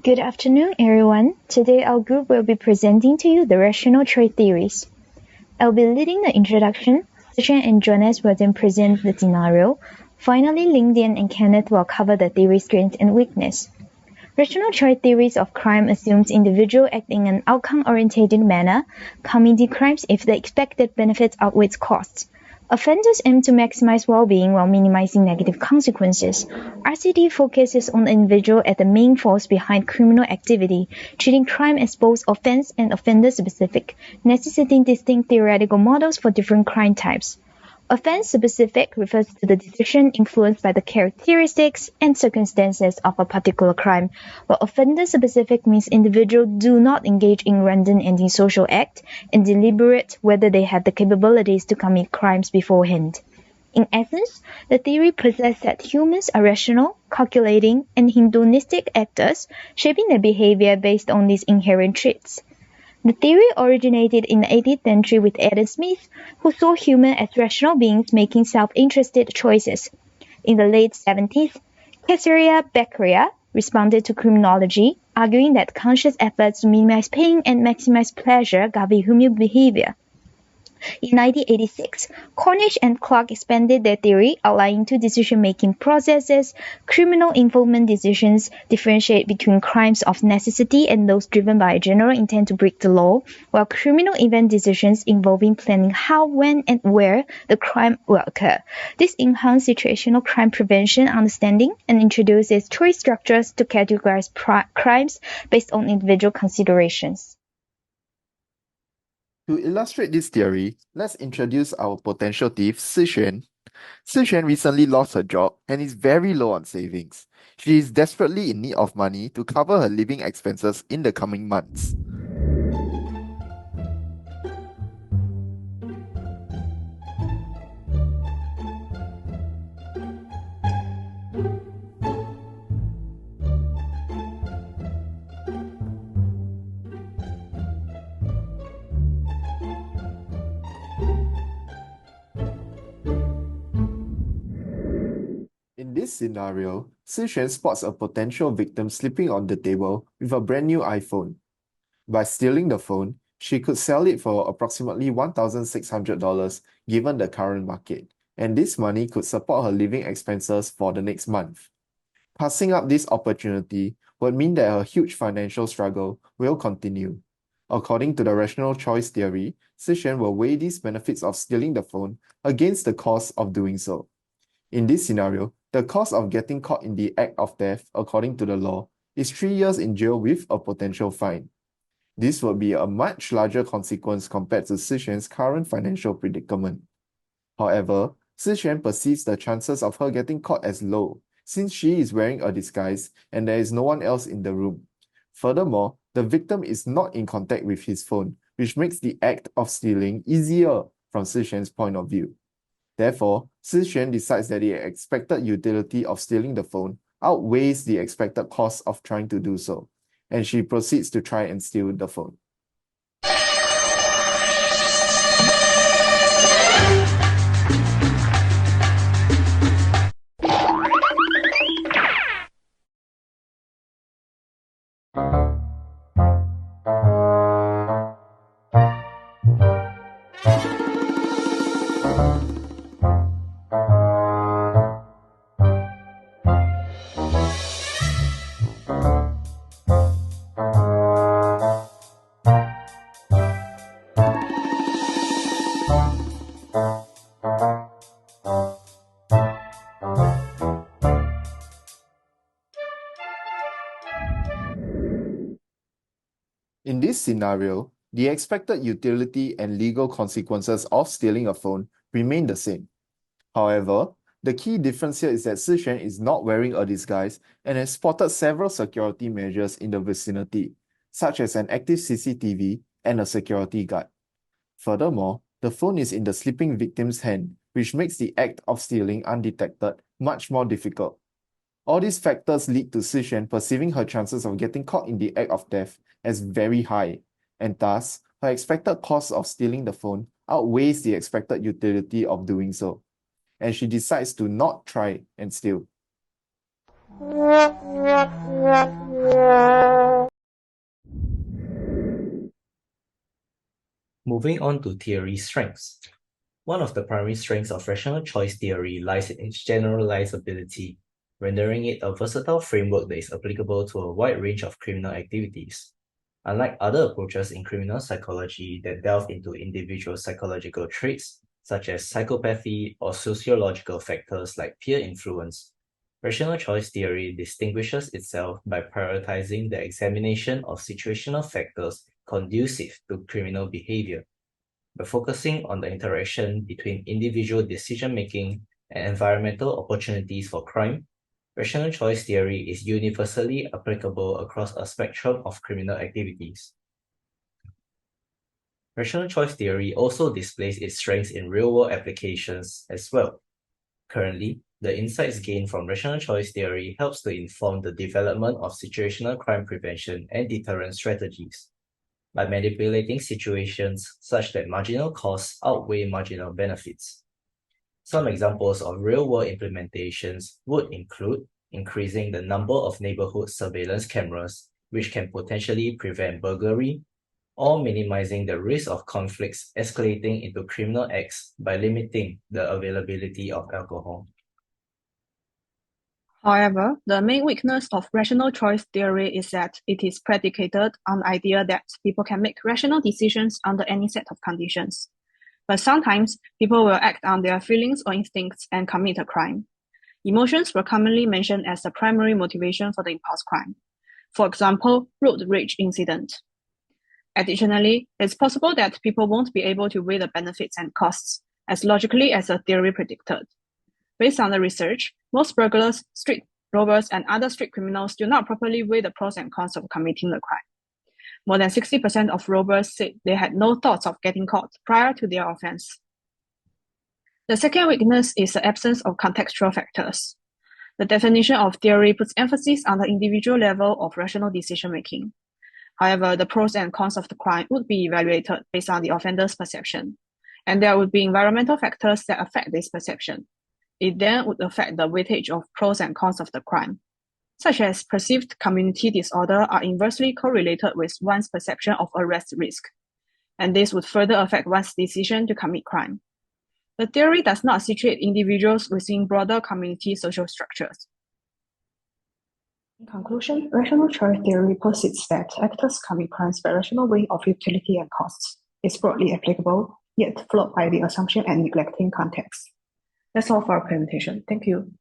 Good afternoon, everyone. Today, our group will be presenting to you the rational choice theories. I'll be leading the introduction. Sachin and Jonas will then present the scenario. Finally, Lingdian and Kenneth will cover the theory strength and weakness. Rational choice theories of crime assumes individuals act in an outcome-oriented manner, committing crimes if the expected benefits outweighs costs. Offenders aim to maximize well-being while minimizing negative consequences. RCT focuses on the individual as the main force behind criminal activity, treating crime as both offense and offender-specific, necessitating distinct theoretical models for different crime types. Offense-specific refers to the decision influenced by the characteristics and circumstances of a particular crime, while offender-specific means individuals do not engage in random antisocial act and deliberate whether they have the capabilities to commit crimes beforehand. In essence, the theory possesses that humans are rational, calculating, and hedonistic actors, shaping their behavior based on these inherent traits. The theory originated in the 18th century with Adam Smith, who saw humans as rational beings making self-interested choices. In the late 70s, Caesarea Beccaria responded to criminology, arguing that conscious efforts to minimize pain and maximize pleasure govern human behavior. In 1986, Cornish and Clark expanded their theory, outlining two decision-making processes. Criminal involvement decisions differentiate between crimes of necessity and those driven by a general intent to break the law, while criminal event decisions involving planning how, when, and where the crime will occur. This enhances situational crime prevention understanding and introduces choice structures to categorize crimes based on individual considerations. To illustrate this theory, let's introduce our potential thief, Sixuan. Sixuan recently lost her job and is very low on savings. She is desperately in need of money to cover her living expenses in the coming months. In this scenario, Sixuan spots a potential victim sleeping on the table with a brand new iPhone. By stealing the phone, she could sell it for approximately $1,600 given the current market, and this money could support her living expenses for the next month. Passing up this opportunity would mean that her huge financial struggle will continue. According to the rational choice theory, Sixuan will weigh these benefits of stealing the phone against the cost of doing so. In this scenario, the cost of getting caught in the act of theft, according to the law, is 3 years in jail with a potential fine. This would be a much larger consequence compared to Sixuan's current financial predicament. However, Sixuan perceives the chances of her getting caught as low, since she is wearing a disguise and there is no one else in the room. Furthermore, the victim is not in contact with his phone, which makes the act of stealing easier from Sixuan's point of view. Therefore, Sixuan decides that the expected utility of stealing the phone outweighs the expected cost of trying to do so, and she proceeds to try and steal the phone. In this scenario, the expected utility and legal consequences of stealing a phone remain the same. However, the key difference here is that Sixuan is not wearing a disguise and has spotted several security measures in the vicinity, such as an active CCTV and a security guard. Furthermore, the phone is in the sleeping victim's hand, which makes the act of stealing undetected much more difficult. All these factors lead to Sixuan perceiving her chances of getting caught in the act of theft as very high, and thus, her expected cost of stealing the phone outweighs the expected utility of doing so, and she decides to not try and steal. Moving on to theory strengths. One of the primary strengths of rational choice theory lies in its generalizability, rendering it a versatile framework that is applicable to a wide range of criminal activities. Unlike other approaches in criminal psychology that delve into individual psychological traits, such as psychopathy or sociological factors like peer influence, rational choice theory distinguishes itself by prioritizing the examination of situational factors conducive to criminal behavior. By focusing on the interaction between individual decision-making and environmental opportunities for crime, rational choice theory is universally applicable across a spectrum of criminal activities. Rational choice theory also displays its strengths in real-world applications as well. Currently, the insights gained from rational choice theory helps to inform the development of situational crime prevention and deterrent strategies. By manipulating situations such that marginal costs outweigh marginal benefits. Some examples of real-world implementations would include increasing the number of neighborhood surveillance cameras, which can potentially prevent burglary, or minimizing the risk of conflicts escalating into criminal acts by limiting the availability of alcohol. However, the main weakness of rational choice theory is that it is predicated on the idea that people can make rational decisions under any set of conditions. But sometimes, people will act on their feelings or instincts and commit a crime. Emotions were commonly mentioned as the primary motivation for the impulse crime. For example, road rage incident. Additionally, it's possible that people won't be able to weigh the benefits and costs as logically as the theory predicted. Based on the research, most burglars, street robbers, and other street criminals do not properly weigh the pros and cons of committing the crime. More than 60% of robbers said they had no thoughts of getting caught prior to their offense. The second weakness is the absence of contextual factors. The definition of theory puts emphasis on the individual level of rational decision-making. However, the pros and cons of the crime would be evaluated based on the offender's perception, and there would be environmental factors that affect this perception. It then would affect the weightage of pros and cons of the crime, such as perceived community disorder are inversely correlated with one's perception of arrest risk, and this would further affect one's decision to commit crime. The theory does not situate individuals within broader community social structures. In conclusion, rational choice theory posits that actors commit crimes by rational weighing of utility and costs. It's broadly applicable, yet flawed by the assumption and neglecting context. That's all for our presentation. Thank you.